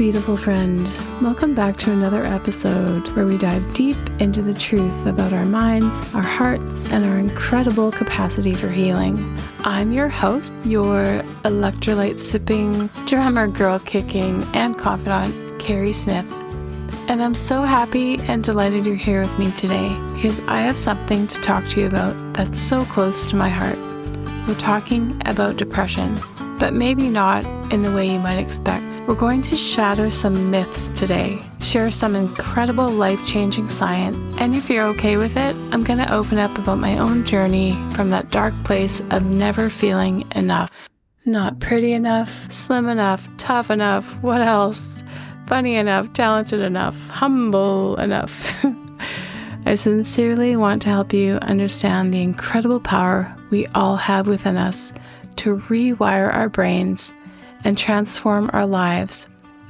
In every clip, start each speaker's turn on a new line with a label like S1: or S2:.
S1: beautiful friend. Welcome back to another episode where we dive deep into the truth about our minds, our hearts, and our incredible capacity for healing. I'm your host, your electrolyte-sipping, drummer girl-kicking, and confidant, Karey Smith. And I'm so happy and delighted you're here with me today because I have something to talk to you about that's so close to my heart. We're talking about depression, but maybe not in the way you might expect. We're going to shatter some myths today, share some incredible life-changing science, and if you're okay with it, I'm going to open up about my own journey from that dark place of never feeling enough. Not pretty enough, slim enough, tough enough, what else? Funny enough, talented enough, humble enough. I sincerely want to help you understand the incredible power we all have within us to rewire our brains and transform our lives,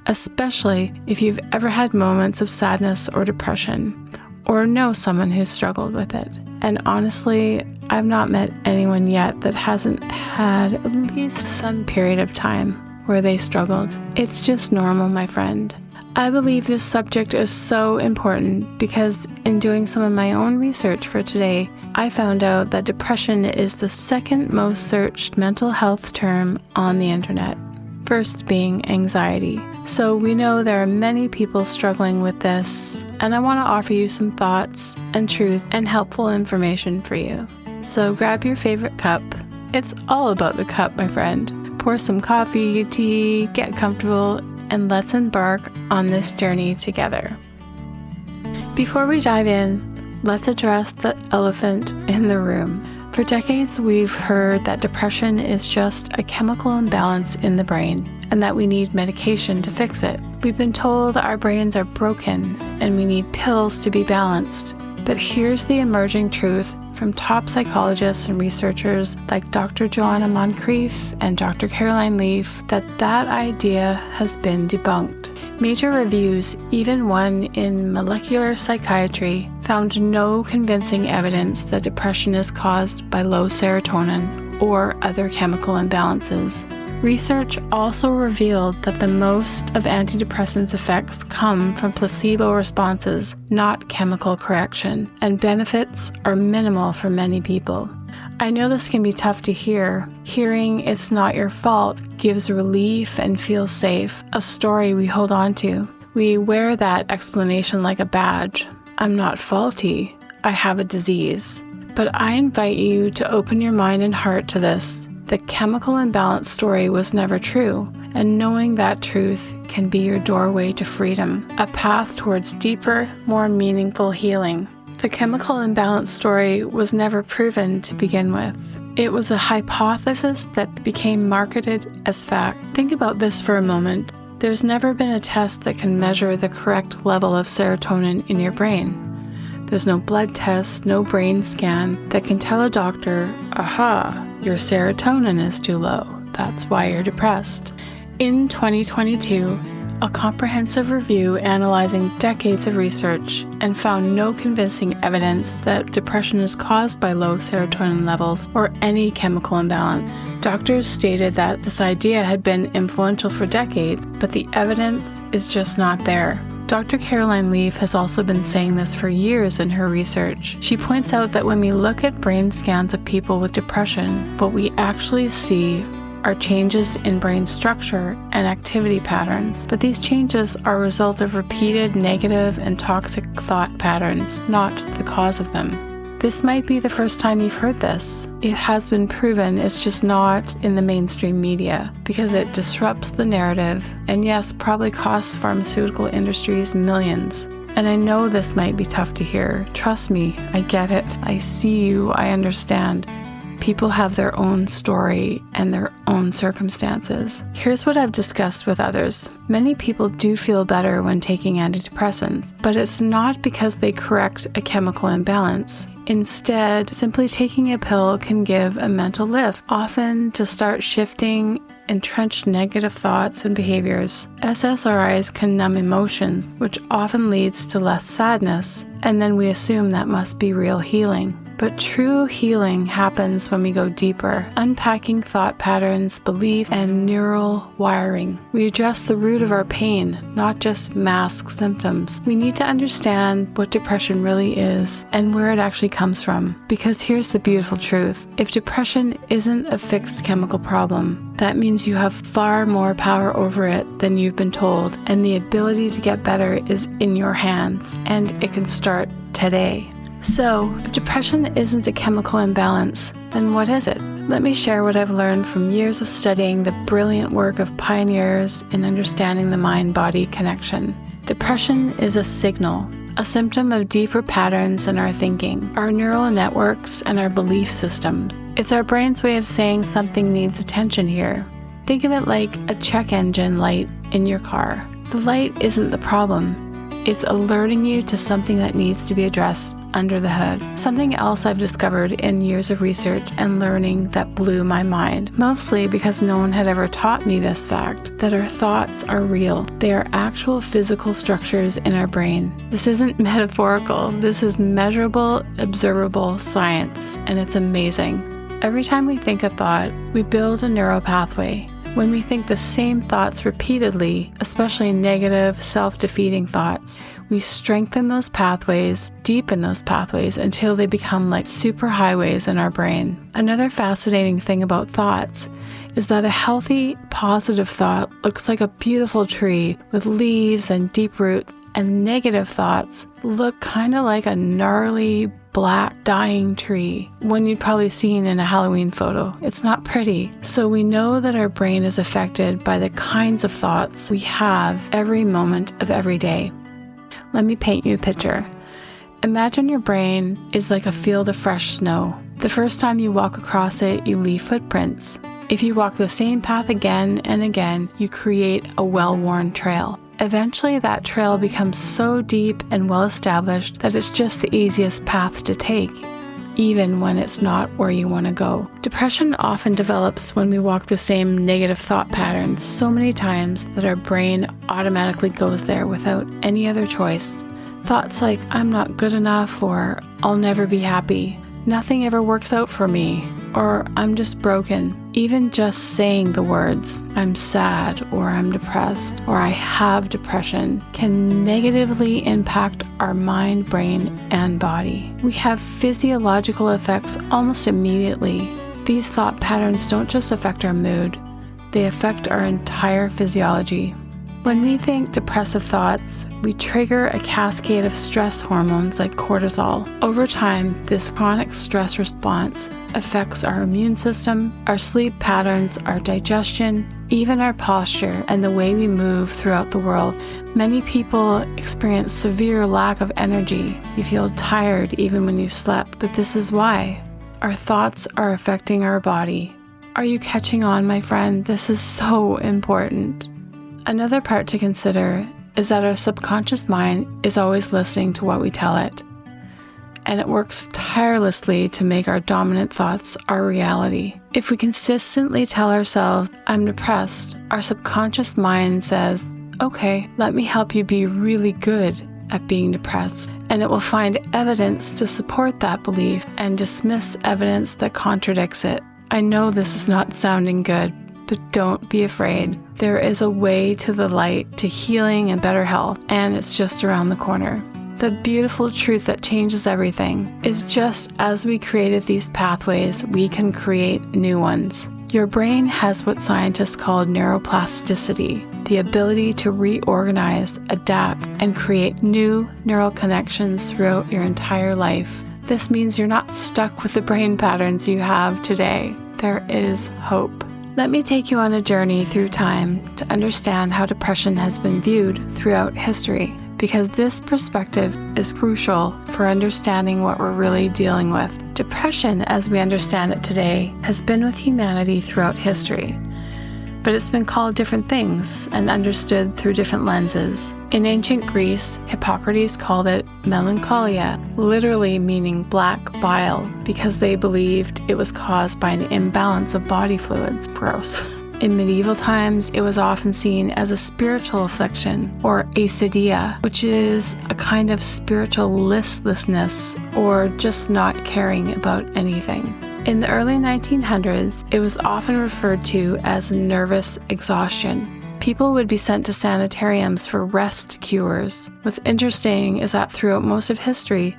S1: especially if you've ever had moments of sadness or depression, or know someone who's struggled with it. And honestly, I've not met anyone yet that hasn't had at least some period of time where they struggled. It's just normal, my friend. I believe this subject is so important because in doing some of my own research for today, I found out that depression is the second most searched mental health term on the internet, first being anxiety. So we know there are many people struggling with this, and I want to offer you some thoughts and truth and helpful information for you. So grab your favorite cup. It's all about the cup, my friend. Pour some coffee, tea, get comfortable, and let's embark on this journey together. Before we dive in, let's address the elephant in the room. For decades, we've heard that depression is just a chemical imbalance in the brain and that we need medication to fix it. We've been told our brains are broken and we need pills to be balanced. But here's the emerging truth from top psychologists and researchers like Dr. Joanna Moncrief and Dr. Caroline Leaf that idea has been debunked. Major reviews, even one in molecular psychiatry, found no convincing evidence that depression is caused by low serotonin or other chemical imbalances. Research also revealed that the most of antidepressants' effects come from placebo responses, not chemical correction, and benefits are minimal for many people. I know this can be tough to hear. Hearing it's not your fault gives relief and feels safe, a story we hold on to. We wear that explanation like a badge. I'm not faulty. I have a disease. But I invite you to open your mind and heart to this. The chemical imbalance story was never true, and knowing that truth can be your doorway to freedom, a path towards deeper, more meaningful healing. The chemical imbalance story was never proven to begin with. It was a hypothesis that became marketed as fact. Think about this for a moment. There's never been a test that can measure the correct level of serotonin in your brain. There's no blood test, no brain scan that can tell a doctor, aha, your serotonin is too low. That's why you're depressed. In 2022, a comprehensive review analyzing decades of research and found no convincing evidence that depression is caused by low serotonin levels or any chemical imbalance. Doctors stated that this idea had been influential for decades, but the evidence is just not there. Dr. Caroline Leaf has also been saying this for years in her research. She points out that when we look at brain scans of people with depression, what we actually see are changes in brain structure and activity patterns. But these changes are a result of repeated negative and toxic thought patterns, not the cause of them. This might be the first time you've heard this. It has been proven, it's just not in the mainstream media because it disrupts the narrative and yes, probably costs pharmaceutical industries millions. And I know this might be tough to hear. Trust me, I get it. I see you, I understand. People have their own story and their own circumstances. Here's what I've discussed with others. Many people do feel better when taking antidepressants, but it's not because they correct a chemical imbalance. Instead, simply taking a pill can give a mental lift, often to start shifting entrenched negative thoughts and behaviors. SSRIs can numb emotions, which often leads to less sadness and then we assume that must be real healing. But true healing happens when we go deeper, unpacking thought patterns, belief, and neural wiring. We address the root of our pain, not just mask symptoms. We need to understand what depression really is and where it actually comes from. Because here's the beautiful truth. If depression isn't a fixed chemical problem, that means you have far more power over it than you've been told, and the ability to get better is in your hands, and it can start today. So, if depression isn't a chemical imbalance, then what is it? Let me share what I've learned from years of studying the brilliant work of pioneers in understanding the mind-body connection. Depression is a signal, a symptom of deeper patterns in our thinking, our neural networks, and our belief systems. It's our brain's way of saying something needs attention here. Think of it like a check engine light in your car. The light isn't the problem. It's alerting you to something that needs to be addressed under the hood. Something else I've discovered in years of research and learning that blew my mind, mostly because no one had ever taught me this fact, that our thoughts are real. They are actual physical structures in our brain. This isn't metaphorical. This is measurable, observable science, and it's amazing. Every time we think a thought, we build a neural pathway. When we think the same thoughts repeatedly, especially negative, self-defeating thoughts, we strengthen those pathways, deepen those pathways until they become like superhighways in our brain. Another fascinating thing about thoughts is that a healthy, positive thought looks like a beautiful tree with leaves and deep roots, and negative thoughts look kind of like a gnarly, black, dying tree, one you'd probably seen in a Halloween photo. It's not pretty. So we know that our brain is affected by the kinds of thoughts we have every moment of every day. Let me paint you a picture. Imagine your brain is like a field of fresh snow. The first time you walk across it, you leave footprints. If you walk the same path again and again, you create a well-worn trail. Eventually, that trail becomes so deep and well-established that it's just the easiest path to take, even when it's not where you want to go. Depression often develops when we walk the same negative thought patterns so many times that our brain automatically goes there without any other choice. Thoughts like, I'm not good enough, or I'll never be happy, nothing ever works out for me, or I'm just broken. Even just saying the words, I'm sad, or I'm depressed, or I have depression, can negatively impact our mind, brain, and body. We have physiological effects almost immediately. These thought patterns don't just affect our mood, they affect our entire physiology. When we think depressive thoughts, we trigger a cascade of stress hormones like cortisol. Over time, this chronic stress response affects our immune system, our sleep patterns, our digestion, even our posture, and the way we move throughout the world. Many people experience severe lack of energy. You feel tired even when you've slept, but this is why. Our thoughts are affecting our body. Are you catching on, my friend? This is so important. Another part to consider is that our subconscious mind is always listening to what we tell it, and it works tirelessly to make our dominant thoughts our reality. If we consistently tell ourselves, I'm depressed, our subconscious mind says, okay, let me help you be really good at being depressed, and it will find evidence to support that belief and dismiss evidence that contradicts it. I know this is not sounding good, but don't be afraid. There is a way to the light, to healing and better health, and it's just around the corner. The beautiful truth that changes everything is just as we created these pathways, we can create new ones. Your brain has what scientists call neuroplasticity, the ability to reorganize, adapt, and create new neural connections throughout your entire life. This means you're not stuck with the brain patterns you have today. There is hope. Let me take you on a journey through time to understand how depression has been viewed throughout history, because this perspective is crucial for understanding what we're really dealing with. Depression, as we understand it today, has been with humanity throughout history, but it's been called different things and understood through different lenses. In ancient Greece, Hippocrates called it melancholia, literally meaning black bile, because they believed it was caused by an imbalance of body fluids. Gross. In medieval times, it was often seen as a spiritual affliction, or acedia, which is a kind of spiritual listlessness or just not caring about anything. In the early 1900s, it was often referred to as nervous exhaustion. People would be sent to sanitariums for rest cures. What's interesting is that throughout most of history,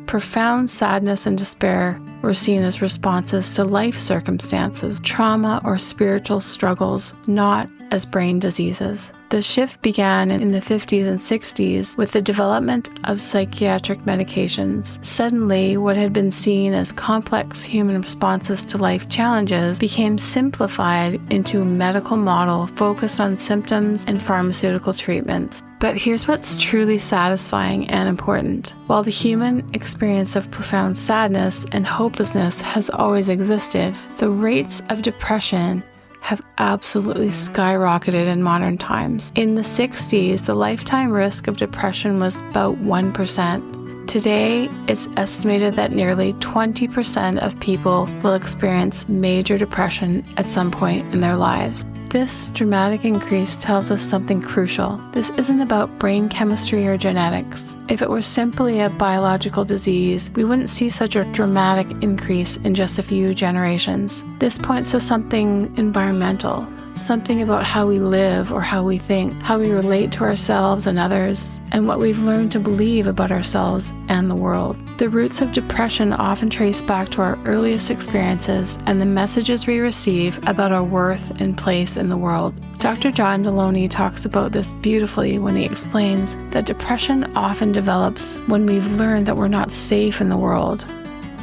S1: profound sadness and despair were seen as responses to life circumstances, trauma, or spiritual struggles, not as brain diseases. The shift began in the 50s and 60s with the development of psychiatric medications. Suddenly, what had been seen as complex human responses to life challenges became simplified into a medical model focused on symptoms and pharmaceutical treatments. But here's what's truly satisfying and important. While the human experience of profound sadness and hopelessness has always existed, the rates of depression have absolutely skyrocketed in modern times. In the 60s, the lifetime risk of depression was about 1%. Today, it's estimated that nearly 20% of people will experience major depression at some point in their lives. This dramatic increase tells us something crucial. This isn't about brain chemistry or genetics. If it were simply a biological disease, we wouldn't see such a dramatic increase in just a few generations. This points to something environmental, something about how we live or how we think, how we relate to ourselves and others, and what we've learned to believe about ourselves and the world. The roots of depression often trace back to our earliest experiences and the messages we receive about our worth and place in the world. Dr. John Deloney talks about this beautifully when he explains that depression often develops when we've learned that we're not safe in the world,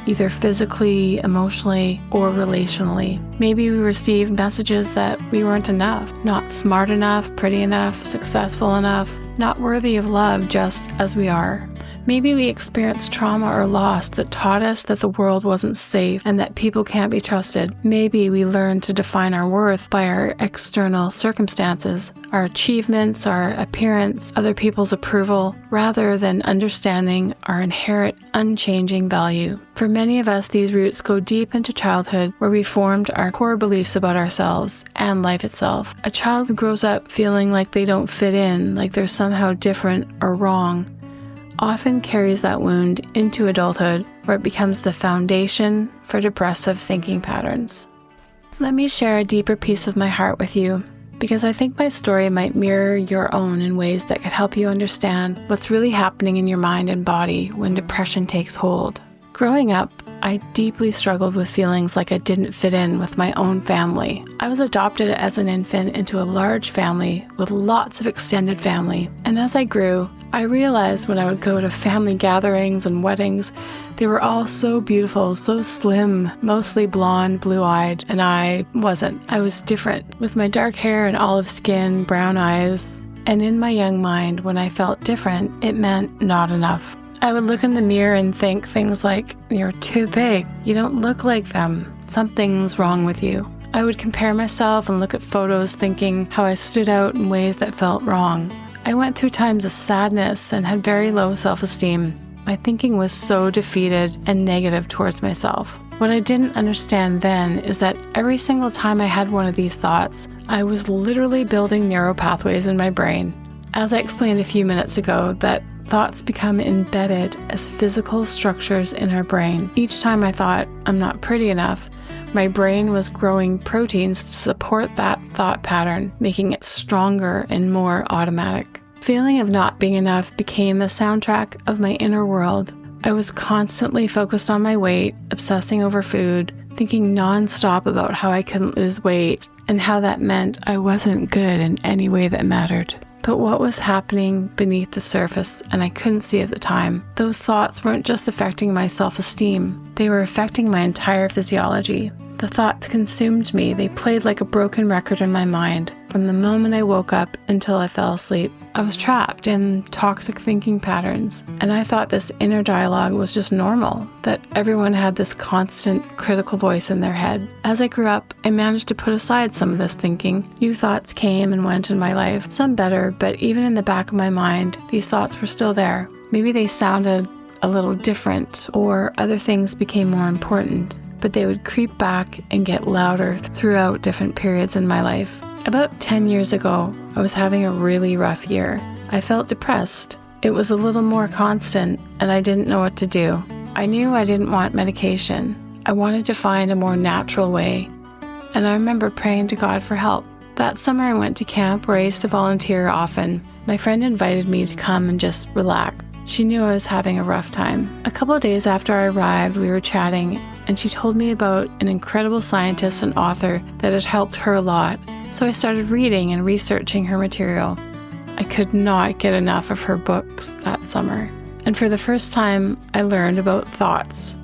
S1: either physically, emotionally, or relationally. Maybe we received messages that we weren't enough, not smart enough, pretty enough, successful enough, not worthy of love just as we are. Maybe we experienced trauma or loss that taught us that the world wasn't safe and that people can't be trusted. Maybe we learned to define our worth by our external circumstances, our achievements, our appearance, other people's approval, rather than understanding our inherent, unchanging value. For many of us, these roots go deep into childhood, where we formed our core beliefs about ourselves and life itself. A child who grows up feeling like they don't fit in, like they're somehow different or wrong, often carries that wound into adulthood, where it becomes the foundation for depressive thinking patterns. Let me share a deeper piece of my heart with you, because I think my story might mirror your own in ways that could help you understand what's really happening in your mind and body when depression takes hold. Growing up, I deeply struggled with feelings like I didn't fit in with my own family. I was adopted as an infant into a large family with lots of extended family, and as I grew, I realized when I would go to family gatherings and weddings, they were all so beautiful, so slim, mostly blonde, blue-eyed, and I wasn't. I was different, with my dark hair and olive skin, brown eyes, and in my young mind, when I felt different, it meant not enough. I would look in the mirror and think things like, "You're too big, you don't look like them, something's wrong with you." I would compare myself and look at photos thinking how I stood out in ways that felt wrong. I went through times of sadness and had very low self-esteem. My thinking was so defeated and negative towards myself. What I didn't understand then is that every single time I had one of these thoughts, I was literally building neural pathways in my brain. As I explained a few minutes ago, that thoughts become embedded as physical structures in our brain. Each time I thought, "I'm not pretty enough," my brain was growing proteins to support that thought pattern, making it stronger and more automatic. Feeling of not being enough became the soundtrack of my inner world. I was constantly focused on my weight, obsessing over food, thinking nonstop about how I couldn't lose weight and how that meant I wasn't good in any way that mattered. But what was happening beneath the surface, and I couldn't see at the time, those thoughts weren't just affecting my self-esteem, they were affecting my entire physiology. The thoughts consumed me. They played like a broken record in my mind from the moment I woke up until I fell asleep. I was trapped in toxic thinking patterns, and I thought this inner dialogue was just normal, that everyone had this constant critical voice in their head. As I grew up, I managed to put aside some of this thinking. New thoughts came and went in my life, some better, but even in the back of my mind, these thoughts were still there. Maybe they sounded a little different, or other things became more important. but they would creep back and get louder throughout different periods in my life. About 10 years ago, I was having a really rough year. I felt depressed. It was a little more constant, and I didn't know what to do. I knew I didn't want medication. I wanted to find a more natural way, and I remember praying to God for help. That summer I went to camp where I used to volunteer often. My friend invited me to come and just relax. She knew I was having a rough time. A couple of days after I arrived, we were chatting, and she told me about an incredible scientist and author that had helped her a lot. So I started reading and researching her material. I could not get enough of her books that summer. And for the first time, I learned about thoughts.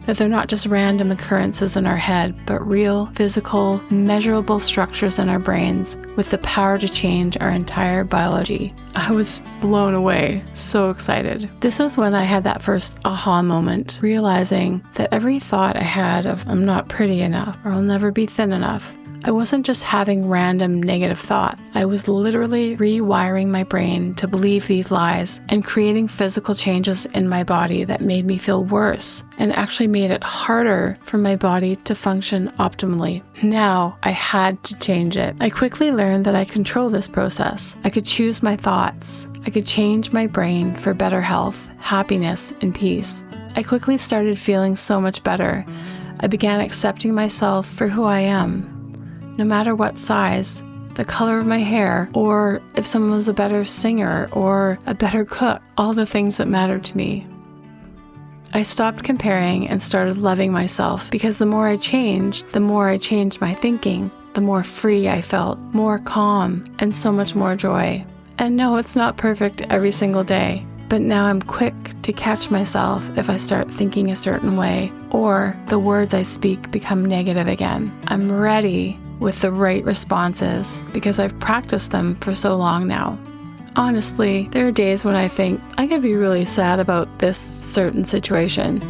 S1: That they're not just random occurrences in our head, but real, physical, measurable structures in our brains with the power to change our entire biology. I was blown away, so excited. This was when I had that first aha moment, realizing that every thought I had of I'm not pretty enough or I'll never be thin enough, I wasn't just having random negative thoughts. I was literally rewiring my brain to believe these lies and creating physical changes in my body that made me feel worse and actually made it harder for my body to function optimally. Now, I had to change it. I quickly learned that I control this process. I could choose my thoughts. I could change my brain for better health, happiness, and peace. I quickly started feeling so much better. I began accepting myself for who I am. No matter what size, the color of my hair, or if someone was a better singer or a better cook, all the things that mattered to me. I stopped comparing and started loving myself because the more I changed my thinking, the more free I felt, more calm, and so much more joy. And no, it's not perfect every single day, but now I'm quick to catch myself if I start thinking a certain way or the words I speak become negative again. I'm ready with the right responses because I've practiced them for so long now. Honestly, there are days when I think I could be really sad about this certain situation,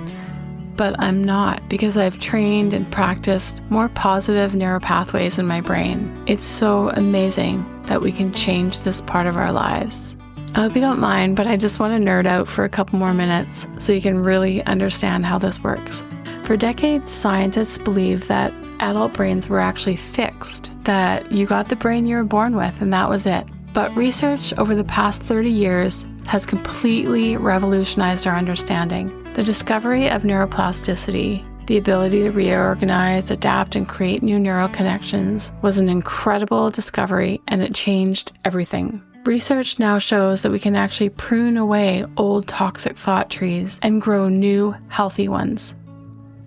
S1: but I'm not because I've trained and practiced more positive neural pathways in my brain. It's so amazing that we can change this part of our lives. I hope you don't mind, but I just want to nerd out for a couple more minutes so you can really understand how this works. For decades, scientists believed that adult brains were actually fixed, that you got the brain you were born with and that was it. But research over the past 30 years has completely revolutionized our understanding. The discovery of neuroplasticity, the ability to reorganize, adapt, and create new neural connections, was an incredible discovery, and it changed everything. Research now shows that we can actually prune away old toxic thought trees and grow new, healthy ones.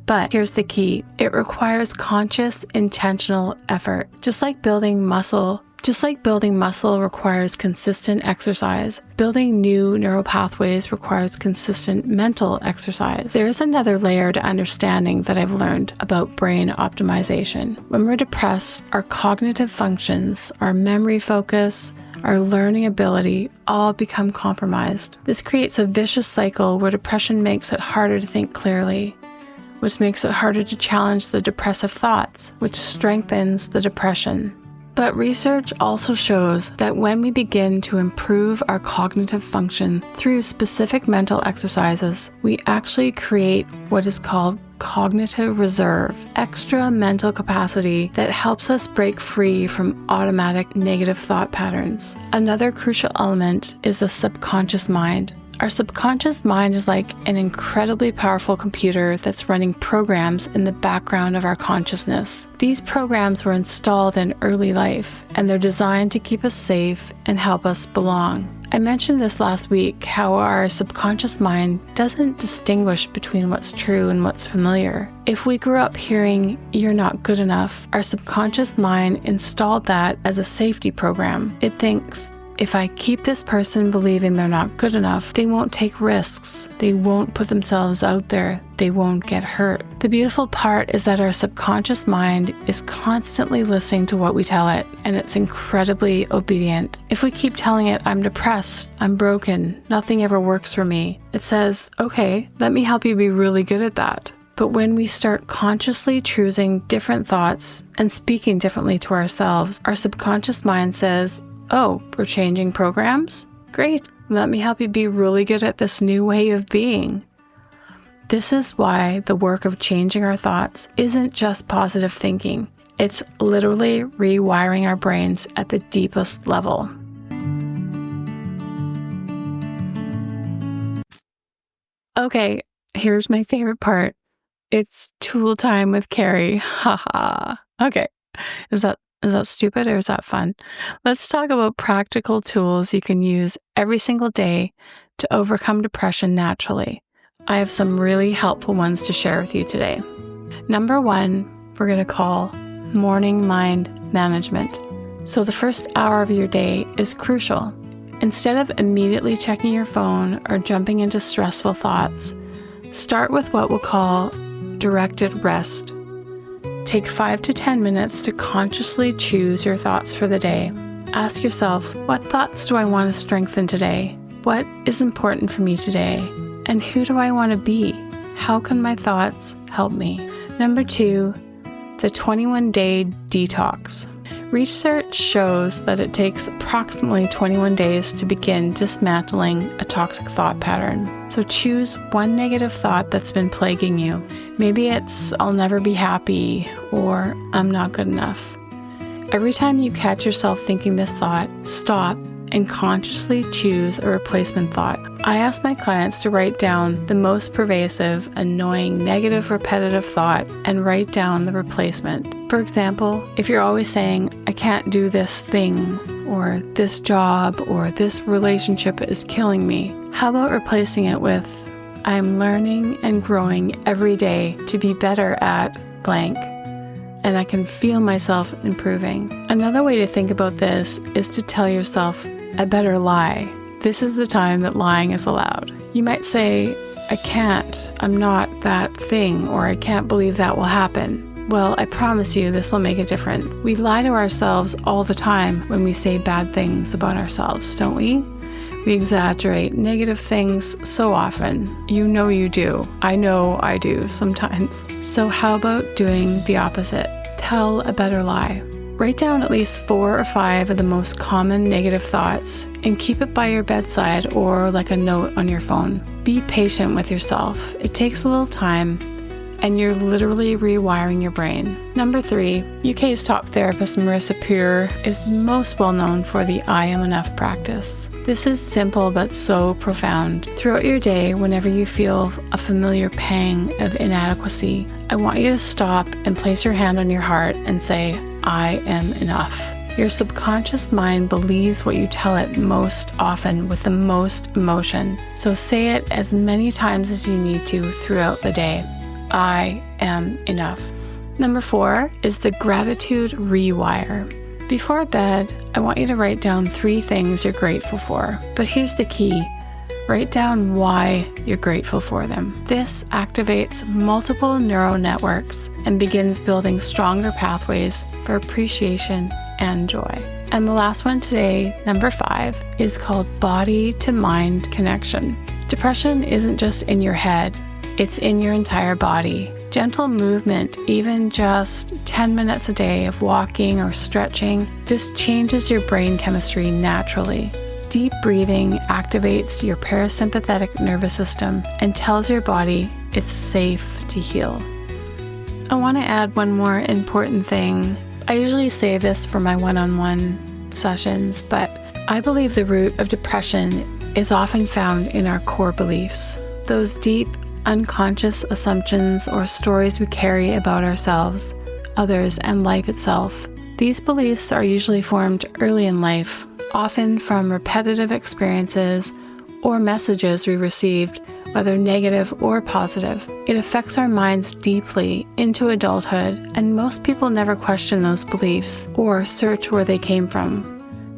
S1: But here's the key. It requires conscious, intentional effort. Just like building muscle requires consistent exercise, building new neural pathways requires consistent mental exercise. There is another layer to understanding that I've learned about brain optimization. When we're depressed, our cognitive functions, our memory focus, our learning ability all become compromised. This creates a vicious cycle where depression makes it harder to think clearly, which makes it harder to challenge the depressive thoughts, which strengthens the depression. But research also shows that when we begin to improve our cognitive function through specific mental exercises, we actually create what is called cognitive reserve, extra mental capacity that helps us break free from automatic negative thought patterns. Another crucial element is the subconscious mind. Our subconscious mind is like an incredibly powerful computer that's running programs in the background of our consciousness. These programs were installed in early life, and they're designed to keep us safe and help us belong. I mentioned this last week, how our subconscious mind doesn't distinguish between what's true and what's familiar. If we grew up hearing, "you're not good enough," our subconscious mind installed that as a safety program. It thinks, if I keep this person believing they're not good enough, they won't take risks, they won't put themselves out there, they won't get hurt. The beautiful part is that our subconscious mind is constantly listening to what we tell it, and it's incredibly obedient. If we keep telling it, "I'm depressed, I'm broken, nothing ever works for me," it says, "Okay, let me help you be really good at that." But when we start consciously choosing different thoughts and speaking differently to ourselves, our subconscious mind says, "Oh, we're changing programs? Great. Let me help you be really good at this new way of being." This is why the work of changing our thoughts isn't just positive thinking. It's literally rewiring our brains at the deepest level. Okay, here's my favorite part. It's tool time with Karey. Haha. Okay. Is that stupid or is that fun? Let's talk about practical tools you can use every single day to overcome depression naturally. I have some really helpful ones to share with you today. Number 1, we're going to call morning mind management. So the first hour of your day is crucial. Instead of immediately checking your phone or jumping into stressful thoughts, start with what we'll call directed rest. Take 5 to 10 minutes to consciously choose your thoughts for the day. Ask yourself, what thoughts do I want to strengthen today? What is important for me today? And who do I want to be? How can my thoughts help me? Number 2, the 21-day detox. Research shows that it takes approximately 21 days to begin dismantling a toxic thought pattern. So choose one negative thought that's been plaguing you. Maybe it's, I'll never be happy, or I'm not good enough. Every time you catch yourself thinking this thought, stop and consciously choose a replacement thought. I ask my clients to write down the most pervasive, annoying, negative, repetitive thought and write down the replacement. For example, if you're always saying, I can't do this thing, or this job, or this relationship is killing me, how about replacing it with, I'm learning and growing every day to be better at blank, and I can feel myself improving. Another way to think about this is to tell yourself a better lie. This is the time that lying is allowed. You might say, I can't, I'm not that thing, or I can't believe that will happen. Well, I promise you this will make a difference. We lie to ourselves all the time when we say bad things about ourselves, don't we? We exaggerate negative things so often. You know you do. I know I do sometimes. So how about doing the opposite? Tell a better lie. Write down at least 4 or 5 of the most common negative thoughts and keep it by your bedside or like a note on your phone. Be patient with yourself. It takes a little time and you're literally rewiring your brain. Number 3, UK's top therapist Marissa Peer is most well known for the I am enough practice. This is simple but so profound. Throughout your day, whenever you feel a familiar pang of inadequacy, I want you to stop and place your hand on your heart and say, I am enough. Your subconscious mind believes what you tell it most often with the most emotion. So say it as many times as you need to throughout the day. I am enough. Number 4 is the gratitude rewire. Before bed, I want you to write down 3 things you're grateful for. But here's the key. Write down why you're grateful for them. This activates multiple neural networks and begins building stronger pathways for appreciation and joy. And the last one today, number 5, is called body to mind connection. Depression isn't just in your head, it's in your entire body. Gentle movement, even just 10 minutes a day of walking or stretching, this changes your brain chemistry naturally. Deep breathing activates your parasympathetic nervous system and tells your body it's safe to heal. I want to add one more important thing. I usually say this for my one-on-one sessions, but I believe the root of depression is often found in our core beliefs. Those deep, unconscious assumptions or stories we carry about ourselves, others, and life itself. These beliefs are usually formed early in life, often from repetitive experiences or messages we received, whether negative or positive. It affects our minds deeply into adulthood, and most people never question those beliefs or search where they came from.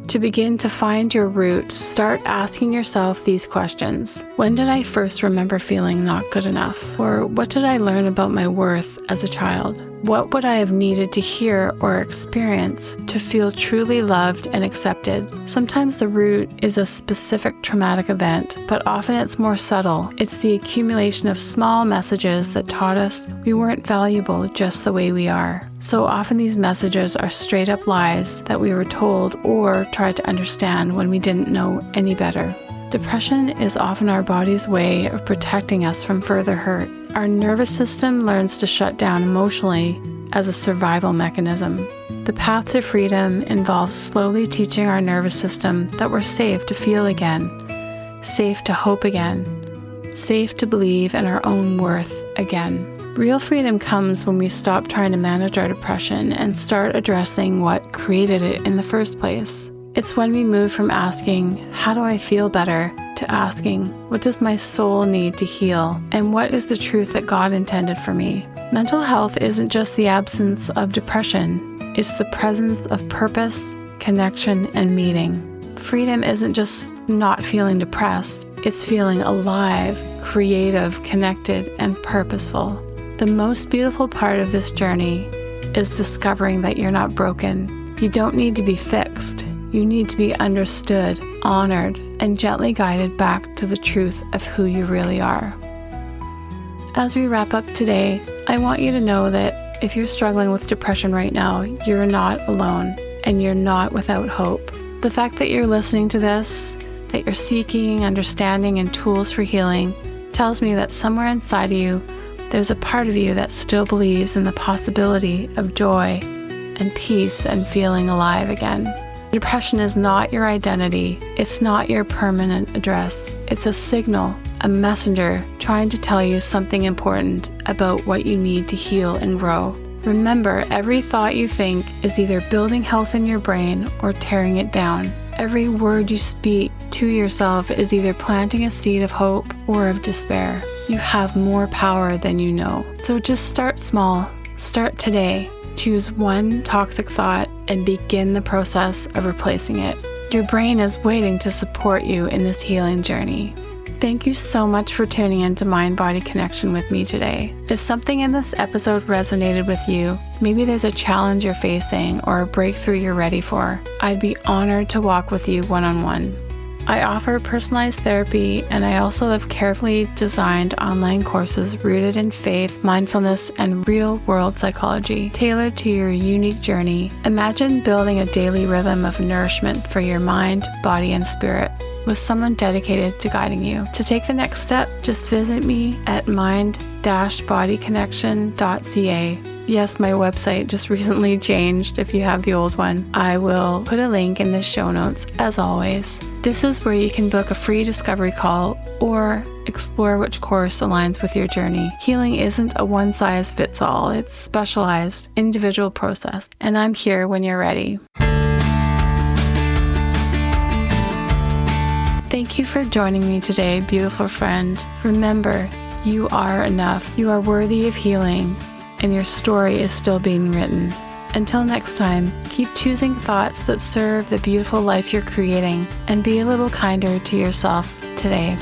S1: To begin to find your root, start asking yourself these questions. When did I first remember feeling not good enough? Or what did I learn about my worth as a child? What would I have needed to hear or experience to feel truly loved and accepted? Sometimes the root is a specific traumatic event, but often it's more subtle. It's the accumulation of small messages that taught us we weren't valuable just the way we are. So often these messages are straight up lies that we were told or tried to understand when we didn't know any better. Depression is often our body's way of protecting us from further hurt. Our nervous system learns to shut down emotionally as a survival mechanism. The path to freedom involves slowly teaching our nervous system that we're safe to feel again, safe to hope again, safe to believe in our own worth again. Real freedom comes when we stop trying to manage our depression and start addressing what created it in the first place. It's when we move from asking, "How do I feel better?" to asking, "What does my soul need to heal? And what is the truth that God intended for me?" Mental health isn't just the absence of depression, it's the presence of purpose, connection, and meaning. Freedom isn't just not feeling depressed, it's feeling alive, creative, connected, and purposeful. The most beautiful part of this journey is discovering that you're not broken. You don't need to be fixed. You need to be understood, honored, and gently guided back to the truth of who you really are. As we wrap up today, I want you to know that if you're struggling with depression right now, you're not alone and you're not without hope. The fact that you're listening to this, that you're seeking understanding and tools for healing, tells me that somewhere inside of you, there's a part of you that still believes in the possibility of joy and peace and feeling alive again. Depression is not your identity. It's not your permanent address. It's a signal, a messenger trying to tell you something important about what you need to heal and grow. Remember, every thought you think is either building health in your brain or tearing it down. Every word you speak to yourself is either planting a seed of hope or of despair. You have more power than you know. So just start small. Start today. Choose one toxic thought and begin the process of replacing it. Your brain is waiting to support you in this healing journey. Thank you so much for tuning into Mind-Body Connection with me today. If something in this episode resonated with you, maybe there's a challenge you're facing or a breakthrough you're ready for, I'd be honored to walk with you one-on-one. I offer personalized therapy, and I also have carefully designed online courses rooted in faith, mindfulness, and real-world psychology, tailored to your unique journey. Imagine building a daily rhythm of nourishment for your mind, body, and spirit, with someone dedicated to guiding you. To take the next step, just visit me at mind-bodyconnection.ca. Yes, my website just recently changed if you have the old one. I will put a link in the show notes as always. This is where you can book a free discovery call or explore which course aligns with your journey. Healing isn't a one-size-fits-all. It's a specialized, individual process, and I'm here when you're ready. Thank you for joining me today, beautiful friend. Remember, you are enough. You are worthy of healing, and your story is still being written. Until next time, keep choosing thoughts that serve the beautiful life you're creating, and be a little kinder to yourself today.